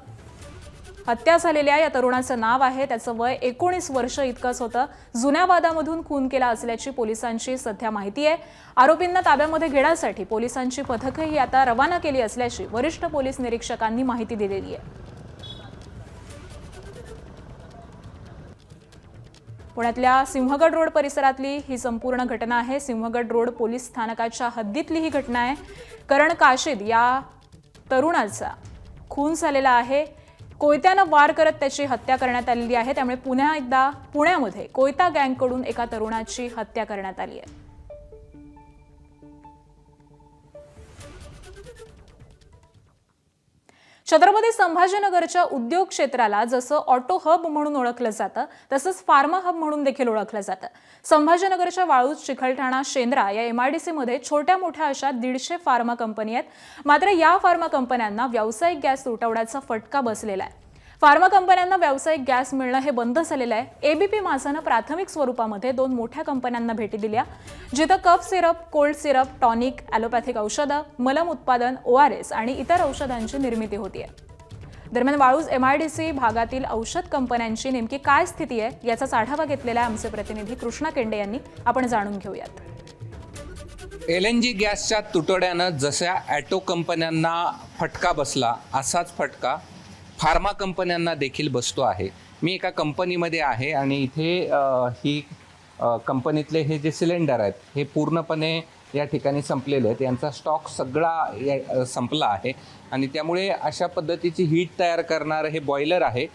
हत्या झालेल्या या तरुणाचं नाव आहे. त्याचं वय 19 वर्ष इतकंच होतं. जुन्या वादामधून खून केला असल्याची पोलिसांची सध्या माहिती आहे. आरोपींना ताब्यामध्ये घेण्यासाठी पोलिसांची पथकही आता रवाना केली असल्याची वरिष्ठ पोलीस निरीक्षकांनी माहिती दिलेली आहे. पुण्यातल्या सिंहगड रोड परिसरातली ही संपूर्ण घटना आहे. सिंहगड रोड पोलीस स्थानकाच्या हद्दीतली ही घटना आहे. करण काशीद या तरुणाचा खून झालेला आहे. कोयत्यानं वार करत त्याची हत्या करण्यात आलेली आहे. त्यामुळे पुन्हा एकदा पुण्यामध्ये कोयता गँगकडून एका तरुणाची हत्या करण्यात आली आहे. छत्रपती संभाजीनगरच्या उद्योग क्षेत्राला जसं ऑटो हब म्हणून ओळखलं जातं तसंच फार्मा हब म्हणून देखील ओळखलं जातं. संभाजीनगरच्या वाळूज, चिखलठाणा, शेंद्रा या एमआयडीसीमध्ये छोट्या मोठ्या अशा 150 फार्मा कंपनी आहेत. मात्र या फार्मा कंपन्यांना व्यावसायिक गॅस तुटवड्याचा फटका बसलेला आहे. फार्मा कंपन्यांना व्यावसायिक गॅस मिळणं हे बंद झालेलं आहे. एबीपी माझानं प्राथमिक स्वरूपामध्ये 2 मोठ्या कंपन्यांना भेटी दिल्या, जिथं cough syrup, cold syrup, tonic, allopathic औषधं, मलम उत्पादन, ORS आणि इतर औषधांची निर्मिती होतीये. दरम्यान वाळूज एमआयडीसी भागातील औषध कंपन्यांची नेमकी काय स्थिती आहे याचाच आढावा घेतलेला आहे आमचे प्रतिनिधी कृष्णा केंडे यांनी. आपण जाणून घेऊयात. LNG गॅसच्या तुटवड्यानं जशा ॲटो कंपन्यांना फटका बसला असाच फटका फार्मा कंपन्यांना देखील बसतो आहे. मी एका कंपनीमध्ये आहे आणि इथे ही कंपनीतले हे जे सिलेंडर आहेत हे पूर्णपणे या ठिकाणी संपलेले आहेत. यांचा स्टॉक सगळा संपला आहे आणि त्यामुळे अशा पद्धतीची हीट तयार करणारं हे बॉयलर आहे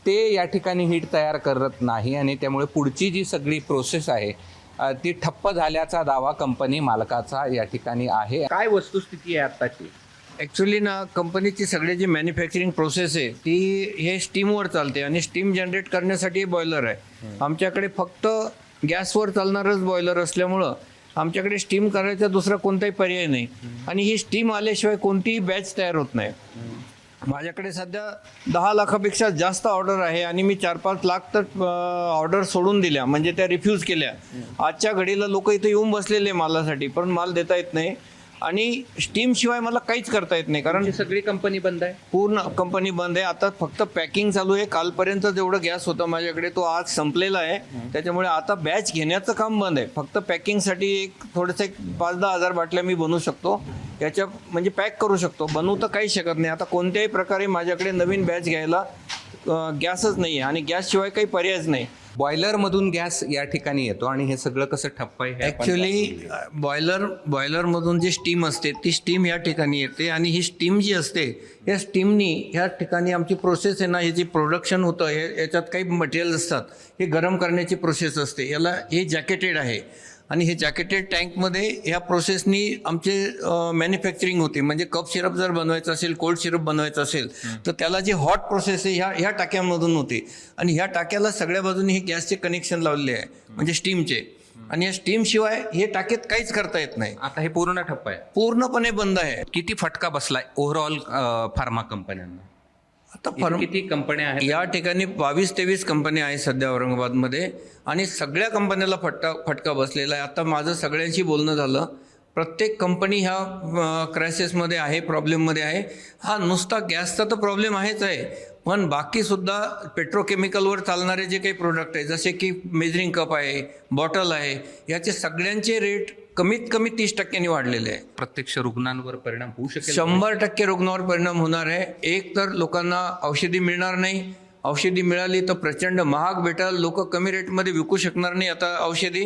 ते या ठिकाणी हीट तयार करत नाही आणि त्यामुळे पुढची जी सगळी प्रोसेस आहे ती ठप्प झाल्याचा दावा कंपनी मालकाचा या ठिकाणी आहे. काय वस्तुस्थिती आहे आत्ताची? ॲक्च्युली ना कंपनीची सगळी जी मॅन्युफॅक्चरिंग प्रोसेस आहे ती हे स्टीमवर चालते आणि स्टीम जनरेट करण्यासाठी बॉयलर आहे. आमच्याकडे फक्त गॅसवर चालणारच बॉयलर असल्यामुळं आमच्याकडे स्टीम करायचा दुसरा कोणताही पर्याय नाही आणि ही स्टीम आल्याशिवाय कोणतीही बॅच तयार होत नाही. माझ्याकडे सध्या 10 लाखापेक्षा जास्त ऑर्डर आहे आणि मी 4-5 लाख तर ऑर्डर सोडून दिल्या, म्हणजे त्या रिफ्यूज केल्या. आजच्या घडीला लोक इथे येऊन बसलेले मालासाठी, पण माल देता येत नाही आणि स्टीम शिवाय मला काहीच करता येत नाही कारण सगळी कंपनी बंद आहे. पूर्ण कंपनी बंद आहे. आता फक्त पॅकिंग चालू आहे. कालपर्यंत जेवढं गॅस होता माझ्याकडे तो आज संपलेला आहे. त्याच्यामुळे आता बॅच घेण्याचं काम बंद आहे. फक्त पॅकिंगसाठी थोडंसं 5-10 हजार बाटल्या मी बनवू शकतो. याच्या म्हणजे पॅक करू शकतो, बनवू तर काही शकत नाही. आता कोणत्याही प्रकारे माझ्याकडे नवीन बॅच घ्यायला गॅसच नाही आहे आणि गॅसशिवाय काही पर्यायच नाही. बॉयलरमधून गॅस या ठिकाणी येतो आणि हे सगळं कसं ठप्प आहे हे आपण ॲक्च्युली बॉयलरमधून जी स्टीम असते ती स्टीम या ठिकाणी येते आणि ही स्टीम जी असते या स्टीमनी ह्या ठिकाणी आमची प्रोसेस आहे ना, हे जे प्रोडक्शन होतं याच्यात काही मटेरियल असतात, हे गरम करण्याची प्रोसेस असते. याला हे जॅकेटेड आहे आणि हे जॅकेटेड टँकमध्ये ह्या प्रोसेसनी आमचे मॅन्युफॅक्चरिंग होते. म्हणजे कप सिरप जर बनवायचं असेल, कोल्ड सिरप बनवायचं असेल तर त्याला जी हॉट प्रोसेस आहे ह्या टाक्यामधून होते आणि ह्या टाक्याला सगळ्या बाजूनी हे गॅसचे कनेक्शन लावलेले आहे म्हणजे स्टीमचे. आणि या स्टीमशिवाय हे टाकीत काहीच करता येत नाही. आता हे पूर्ण ठप्प आहे, पूर्णपणे बंद आहे. किती फटका बसलाय ओव्हरऑल फार्मा कंपन्यांना? आता किती कंपन्या आहेत या ठिकाणी 22-23 कंपन्या आहेत सध्या औरंगाबादमध्ये आणि सगळ्या कंपन्याला फटका बसलेला आहे. आता माझं सगळ्यांशी बोलणं झालं, प्रत्येक कंपनी ह्या क्रायसिसमध्ये आहे, प्रॉब्लेममध्ये आहे. हा नुसता गॅसचा तर प्रॉब्लेम आहेच आहे, पण बाकीसुद्धा पेट्रोकेमिकलवर चालणारे जे काही प्रोडक्ट आहे जसे की मेजरिंग कप आहे, बॉटल आहे, याचे सगळ्यांचे रेट कमीत कमी 30% वाढलेले आहे. प्रत्यक्ष रुग्णांवर परिणाम होऊ शकेल? 100% रुग्णावर परिणाम होणार आहे. एक तर लोकांना औषधी मिळणार नाही, औषधी मिळाली तर प्रचंड महाग भेटेल, लोक कमी रेटमध्ये विकू शकणार नाही आता औषधी.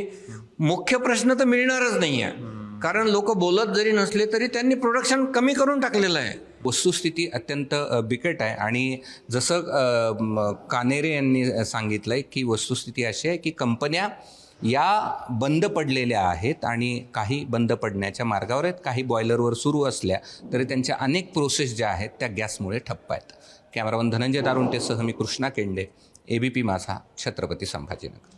मुख्य प्रश्न तर मिळणारच नाही आहे, कारण लोक बोलत जरी नसले तरी त्यांनी प्रोडक्शन कमी करून टाकलेलं आहे. वस्तुस्थिती अत्यंत बिकट आहे आणि जसं कानेरे यांनी सांगितलंय की वस्तुस्थिती अशी आहे की कंपन्या या बंद पडलेल्या आहेत आणि काही बंद पडण्याच्या मार्गावर आहेत. काही बॉयलरवर सुरू असल्या तरी त्यांच्या अनेक प्रोसेस ज्या आहेत त्या गॅसमुळे ठप्प आहेत. कॅमेरामन धनंजय दारुंटेसह मी कृष्णा केंडे, ABP माझा, छत्रपती संभाजीनगर.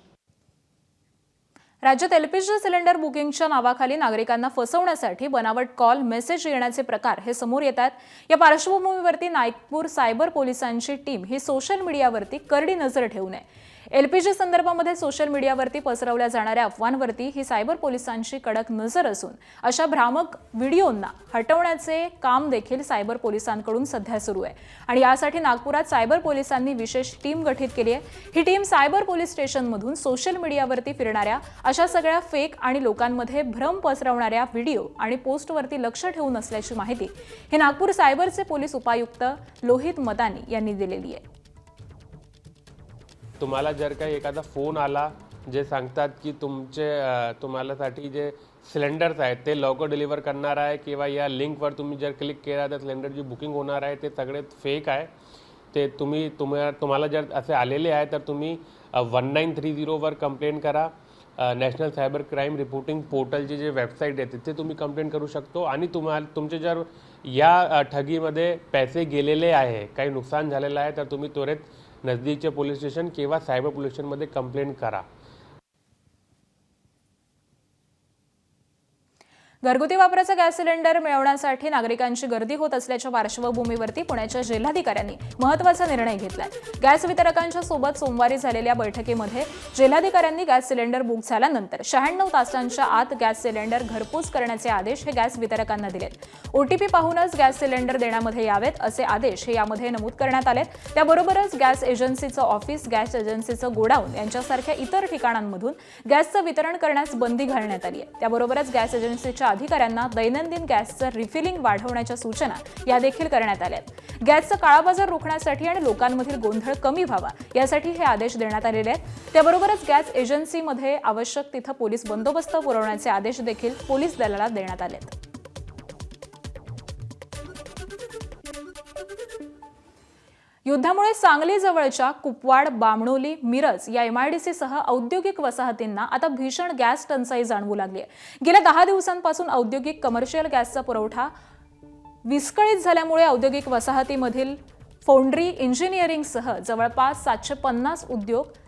राज्यात एलपीजी सिलेंडर बुकिंगच्या नावाखाली नागरिकांना फसवण्यासाठी बनावट कॉल, मेसेज येण्याचे प्रकार हे समोर येतात. या पार्श्वभूमीवरती नागपूर सायबर पोलिसांची टीम ही सोशल मीडियावरती करडी नजर ठेवून आहे. एलपीजी संदर्भामध्ये सोशल मीडियावरती पसरवल्या जाणाऱ्या अफवांवरती ही सायबर पोलिसांची कडक नजर असून अशा भ्रामक व्हिडिओंना हटवण्याचे काम देखील सायबर पोलिसांकडून सध्या सुरू आहे. आणि यासाठी नागपुरात सायबर पोलिसांनी विशेष टीम गठीत केली आहे. ही टीम सायबर पोलीस स्टेशनमधून सोशल मीडियावरती फिरणाऱ्या अशा सगळ्या फेक आणि लोकांमध्ये भ्रम पसरवणाऱ्या व्हिडिओ आणि पोस्टवरती लक्ष ठेवून असल्याची माहिती हे नागपूर सायबरचे पोलीस उपायुक्त लोहित मदानी यांनी दिलेली आहे. तुम्हाला जर काही एखादा फोन आला जे सांगतात की तुम्हालासाठी जे सिलेंडर्स आहेत ते लवकर डिलिव्हर करणार आहे किंवा या लिंकवर तुम्ही जर क्लिक केला तर सिलेंडरची बुकिंग होणार आहे, ते सगळे फेक आहे. ते तुम्हाला जर असे आलेले आहे तर तुम्ही 1930वर कंप्लेंट करा. नॅशनल सायबर क्राईम रिपोर्टिंग पोर्टलची जे वेबसाईट आहे तिथे तुम्ही कंप्लेंट करू शकतो. आणि तुमचे जर या ठगीमध्ये पैसे गेलेले आहे, काही नुकसान झालेलं आहे तर तुम्ही त्वरित नजदीकचे पोलीस स्टेशन किंवा सायबर पोलीस स्टेशनमध्ये कंप्लेंट करा. घरगुती वापराचा गॅस सिलेंडर मिळवण्यासाठी नागरिकांची गर्दी होत असल्याच्या पार्श्वभूमीवरती पुण्याच्या जिल्हाधिकाऱ्यांनी महत्त्वाचा निर्णय घेतलाय. गॅस वितरकांच्या सोबत सोमवारी झालेल्या बैठकीमध्ये जिल्हाधिकाऱ्यांनी गॅस सिलेंडर बुक झाल्यानंतर 96 तासांच्या आत गॅस सिलेंडर घरपोच करण्याचे आदेश हे गॅस वितरकांना दिलेत. OTP पाहूनच गॅस सिलेंडर देण्यामध्ये यावेत असे आदेश हे यामध्ये नमूद करण्यात आलेत. त्याबरोबरच गॅस एजन्सीचं ऑफिस, गॅस एजन्सीचं गोडाऊन यांच्यासारख्या इतर ठिकाणांमधून गॅसचं वितरण करण्यास बंदी घालण्यात आली आहे. त्याबरोबरच गॅस एजन्सीच्या अधिकाऱ्यांना दैनंदिन गॅसचं रिफिलिंग वाढवण्याच्या सूचना या देखील करण्यात आल्या आहेत. गॅसचा काळाबाजार रोखण्यासाठी आणि लोकांमधील गोंधळ कमी व्हावा यासाठी हे आदेश देण्यात आलेले आहेत. त्याबरोबरच गॅस एजन्सीमध्ये आवश्यक तिथं पोलीस बंदोबस्त पुरवण्याचे आदेश देखील पोलीस दलाला देण्यात आले आहेत. युद्धामुळे सांगली जवळच्या कुपवाड, बामणोली, मिरज या MIDC सह औद्योगिक वसाहतींना आता भीषण गॅस टंचाई जाणवू लागली आहे. गेल्या 10 दिवसांपासून औद्योगिक कमर्शियल गॅसचा पुरवठा विस्कळीत झाल्यामुळे औद्योगिक वसाहतीमधील फोंड्री, इंजिनिअरिंगसह जवळपास 750 उद्योग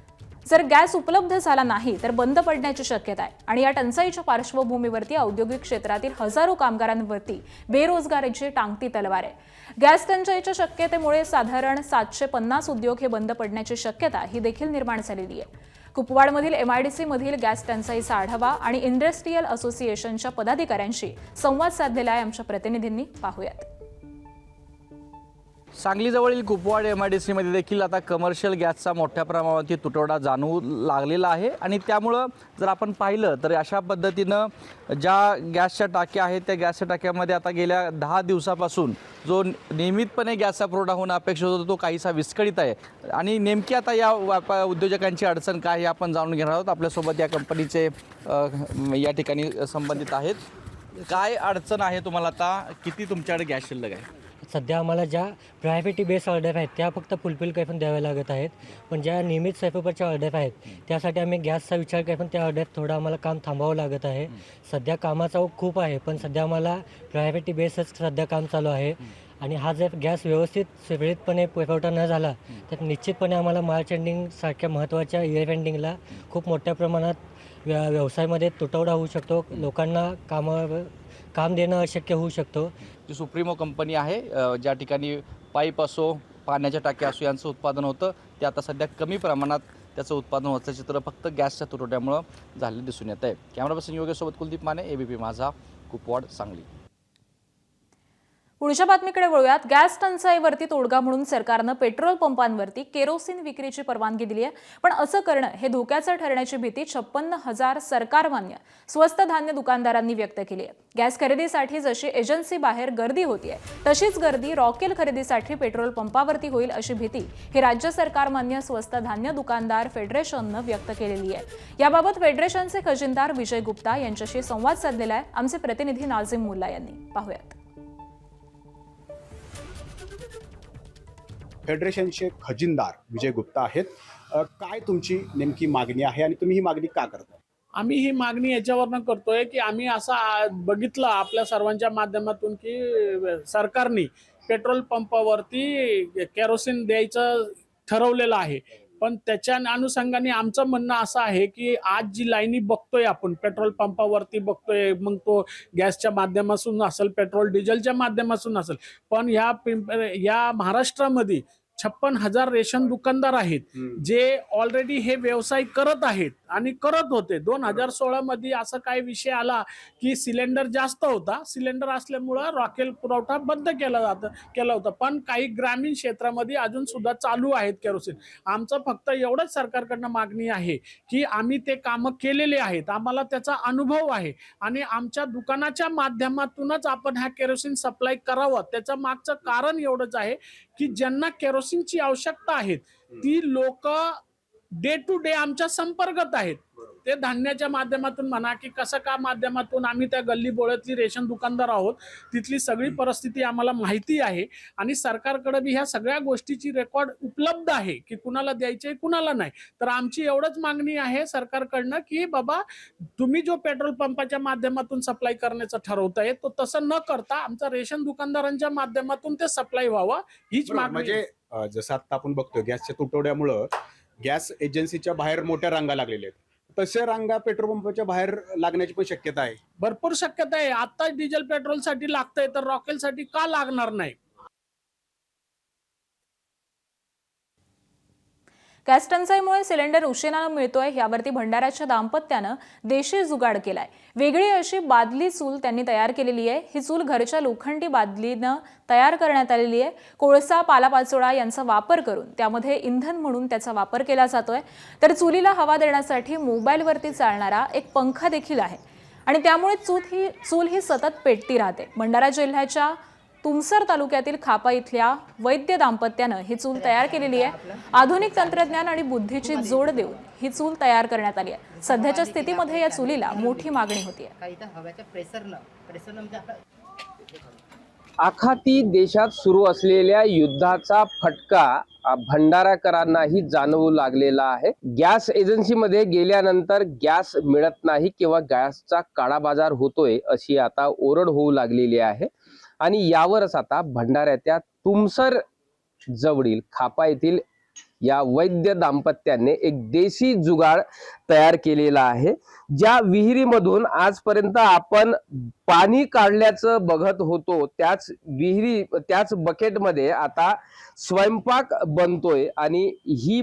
जर गॅस उपलब्ध झाला नाही तर बंद पडण्याची शक्यता आहे. आणि या टंचाईच्या पार्श्वभूमीवरती औद्योगिक क्षेत्रातील हजारो कामगारांवरती बेरोजगारीची टांगती तलवार आहे. गॅस टंचाईच्या शक्यतेमुळे साधारण 750 उद्योग हे बंद पडण्याची शक्यता ही देखील निर्माण झालेली आहे. कुपवाडमधील MIDC मधील गॅस टंचाईचा आढावा आणि इंडस्ट्रियल असोसिएशनच्या पदाधिकाऱ्यांशी संवाद साधलेला आहे आमच्या प्रतिनिधींनी. पाहूयात. सांगलीजवळील कुपवाड MIDC मध्ये देखील आता कमर्शियल गॅसचा मोठ्या प्रमाणावरती तुटवडा जाणवू लागलेला आहे आणि त्यामुळं जर आपण पाहिलं तर अशा पद्धतीनं ज्या गॅसच्या टाक्या आहेत त्या गॅसच्या टाक्यामध्ये आता गेल्या 10 दिवसापासून जो नियमितपणे गॅसचा पुरवठा होणं अपेक्षित होता तो काहीसा विस्कळीत आहे आणि नेमकी आता या उद्योजकांची अडचण काय हे आपण जाणून घेणार आहोत. आपल्यासोबत या कंपनीचे या ठिकाणी संबंधित आहेत. काय अडचण आहे तुम्हाला आता? किती तुमच्याकडे गॅस शिल्लक आहे? सध्या आम्हाला ज्या प्रायोरिटी बेस ऑर्डर आहेत त्या फक्त फुलफिल काही पण द्याव्या लागत आहेत, पण ज्या नियमित स्वयंपाकाच्या ऑर्डर आहेत त्यासाठी आम्ही गॅसचा विचार काही पण त्या ऑर्डर थोडं आम्हाला काम थांबावं लागत आहे. सध्या कामाचा ओघ खूप आहे, पण सध्या आम्हाला प्रायोरिटी बेसच सध्या काम चालू आहे आणि हा जर गॅस व्यवस्थित सुरळीतपणे पुरवठा न झाला तर निश्चितपणे आम्हाला मार्च एंडिंगसारख्या महत्त्वाच्या इयर एंडिंगला खूप मोठ्या प्रमाणात व्यवसायामध्ये तुटवडा होऊ शकतो. लोकांना काम देणं अशक्य होऊ शकतो. जी सुप्रीमो कंपनी आहे ज्या ठिकाणी पाईप असो पाण्याच्या टाक्या असो यांचं उत्पादन होतं ते आता सध्या कमी प्रमाणात त्याचं उत्पादन होतं चित्र फक्त गॅसच्या तुटवड्यामुळं झालेलं दिसून येत आहे. कॅमेरा पर्सन योगेशसोबत कुलदीप माने, ABP माझा, कुपवाड, सांगली. पुढच्या बातमीकडे वळूयात. गॅस टंचाईवरती तोडगा म्हणून सरकारनं पेट्रोल पंपांवरती केरोसिन विक्रीची परवानगी दिली आहे, पण असं करणं हे धोक्याचं ठरण्याची भीती 56,000 सरकारमान्य स्वस्त धान्य दुकानदारांनी व्यक्त केली आहे. गॅस खरेदीसाठी जशी एजन्सी बाहेर गर्दी होतीये तशीच गर्दी रॉकेल खरेदीसाठी पेट्रोल पंपावरती होईल अशी भीती हे राज्य सरकारमान्य स्वस्त धान्य दुकानदार फेडरेशननं व्यक्त केलेली आहे. याबाबत फेडरेशनचे खजिनदार विजय गुप्ता यांच्याशी संवाद साधलेला आहे आमचे प्रतिनिधी नाझिम मुल्ला यांनी. पाहूयात. फेडरेशनचे खजिनदार विजय गुप्ता आहेत. काय तुमची नेमकी मागणी आहे आणि तुम्ही ही मागणी का करताय? आम्ही ही मागणी याच्यावरनं करतोय की आम्ही असं बघितलं आपल्या सर्वांच्या माध्यमातून की सरकारने पेट्रोल पंपावरती केरोसिन द्यायचं ठरवलेलं आहे, पण त्याच्या अनुषंगाने आमचं म्हणणं असं आहे की आज जी लाईनी बघतोय आपण पेट्रोल पंपावरती बघतोय, मग तो गॅसच्या माध्यमातून असेल पेट्रोल डिझेलच्या माध्यमातून असेल, पण या महाराष्ट्रामध्ये 56,000 रेशन दुकानदार आहेत जे ऑलरेडी हे व्यवसाय करत आहेत आणि करत होते. 2016 मध्ये असं काय विषय आला की सिलेंडर जास्त होता, सिलेंडर असल्यामुळं रॉकेल पुरवठा बंद केला होता, पण काही ग्रामीण क्षेत्रामध्ये अजून सुद्धा चालू आहेत केरोसिन. आमचं फक्त एवढंच सरकारकडनं मागणी आहे की आम्ही ते कामं केलेले आहेत, आम्हाला त्याचा अनुभव आहे आणि आमच्या दुकानाच्या माध्यमातूनच आपण हा केरोसिन सप्लाय करावं. त्याचं मागचं कारण एवढंच आहे की ज्यांना केरोसिनची आवश्यकता आहे ती लोक डे टू डे आमच्या संपर्कात आहेत. ते धान्याच्या माध्यमातून म्हणा की कसं का माध्यमातून आम्ही त्या गल्ली बोळ्यातली रेशन दुकानदार आहोत, तिथली सगळी परिस्थिती आम्हाला माहिती आहे आणि सरकारकडे बी ह्या सगळ्या गोष्टीची रेकॉर्ड उपलब्ध आहे की कुणाला द्यायचे कुणाला नाही. तर आमची एवढंच मागणी आहे सरकारकडनं की बाबा तुम्ही जो पेट्रोल पंपाच्या माध्यमातून सप्लाय करण्याचं ठरवताय तो तसं न करता आमचा रेशन दुकानदारांच्या माध्यमातून ते सप्लाय व्हावा हीच मागणी. म्हणजे जसं आता आपण बघतोय गॅसच्या तुटवड्यामुळं गॅस एजन्सीच्या बाहेर मोठ्या रांगा लागलेल्या आहेत, तशा रांगा पेट्रोल पंपाच्या बाहेर लागण्याची पण शक्यता आहे. भरपूर शक्यता आहे. आता डिझेल पेट्रोलसाठी लागतंय तर रॉकेलसाठी का लागणार नाही? गॅस टंचाईमुळे सिलेंडर उशिरानं मिळतोय यावरती भंडाऱ्याच्या दाम्पत्यानं देशी जुगाड केलाय. वेगळी अशी बादली चूल त्यांनी तयार केलेली आहे. ही चूल घरच्या लोखंडी बादलीनं तयार करण्यात आलेली आहे. कोळसा, पालापाचोळा यांचा वापर करून त्यामध्ये इंधन म्हणून त्याचा वापर केला जातोय. तर चुलीला हवा देण्यासाठी मोबाईलवरती चालणारा एक पंखा देखील आहे आणि त्यामुळे चूल ही सतत पेटती राहते. भंडारा जिल्ह्याच्या तुमसर तालुक्यातील खापा इथल्या वैद्य दाम्पत्यानं ही चूल तयार केलेली आहे. आधुनिक तंत्रज्ञान आणि बुद्धीची जोड देऊन ही चूल तयार करण्यात आली आहे. सध्याच्या स्थितीमध्ये या चुलीला मोठी मागणी होती. आखाती देशात सुरू असलेल्या युद्धाचा फटका भंडाराकरांनाही जाणवू लागलेला आहे. गॅस एजन्सीमध्ये गेल्यानंतर गॅस मिळत नाही किंवा गॅसचा काळा बाजार होतोय अशी आता ओरड होऊ लागलेली आहे आणि यावरच आता भंडाऱ्याच्या तुमसर जवळील खापा येथील या वैद्य दाम्पत्याने एक देशी जुगाड तयार केलेला आहे. ज्या विहिरीमधून आजपर्यंत आपण पाणी काढल्याचं बघत होतो त्याच बकेटमध्ये आता स्वयंपाक बनतोय आणि ही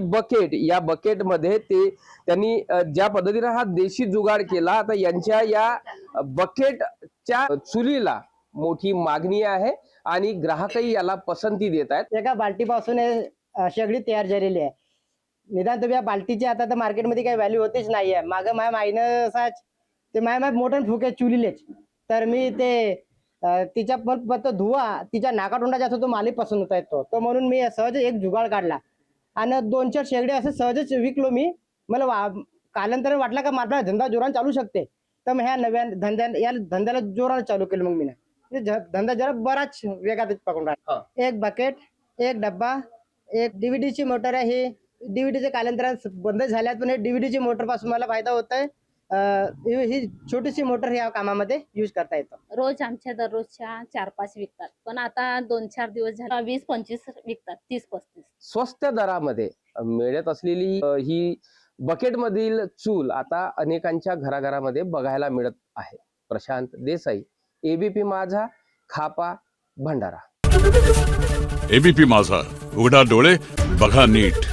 या बकेटमध्ये त्यांनी ज्या पद्धतीने हा देशी जुगाड केला, आता यांच्या या बकेटच्या चुलीला मोठी मागणी आहे आणि ग्राहकही याला पसंती देत आहेत. एका बाल्टीपासून शेगडी तयार झालेली आहे. निदान तुम्ही या बाल्टीची आता तर मार्केटमध्ये काही व्हॅल्यू होतीच नाही आहे. मागं माझ्या माईनं असाच ते माझ्या मोठं फुके चुलीलेच, तर मी ते तिच्या पण तो धुवा तिच्या नाकातोंडाचा असतो तो मालिक पसंत होता येतो, तो म्हणून मी सहज एक जुगाड काढला आणि 2-4 शेगडे असं सहजच विकलो मी. मला कालांतराने वाटला का माझा धंदा जोरान चालू शकते, तर मग ह्या नव्या धंद्याला जोरान चालू केलं. मग मी धंदा जरा बराच वेगात पकडून राहिला. एक बकेट, एक डब्बा, एक डीव्हीडीची मोटर आहे. ही डीव्हीडीचे कालांतरात बंद झाल्यात, पण हे डीव्हीडीची मोटर पासून मला फायदा होत आहे. ही छोटीशी मोटर ह्या कामामध्ये यूज करता येतं. रोज आमच्या दररोजच्या 4-5 विकतात, पण आता 2-4 दिवस झाले 20-25 विकतात, 30-35. स्वस्त दरामध्ये मिळत असलेली ही बकेटमधील चूल आता अनेकांच्या घराघरामध्ये बघायला मिळत आहे. प्रशांत देसाई, एबीपी माझा, खापा, भंडारा. एबीपी माझा, उघडा डोळे बघा नीट.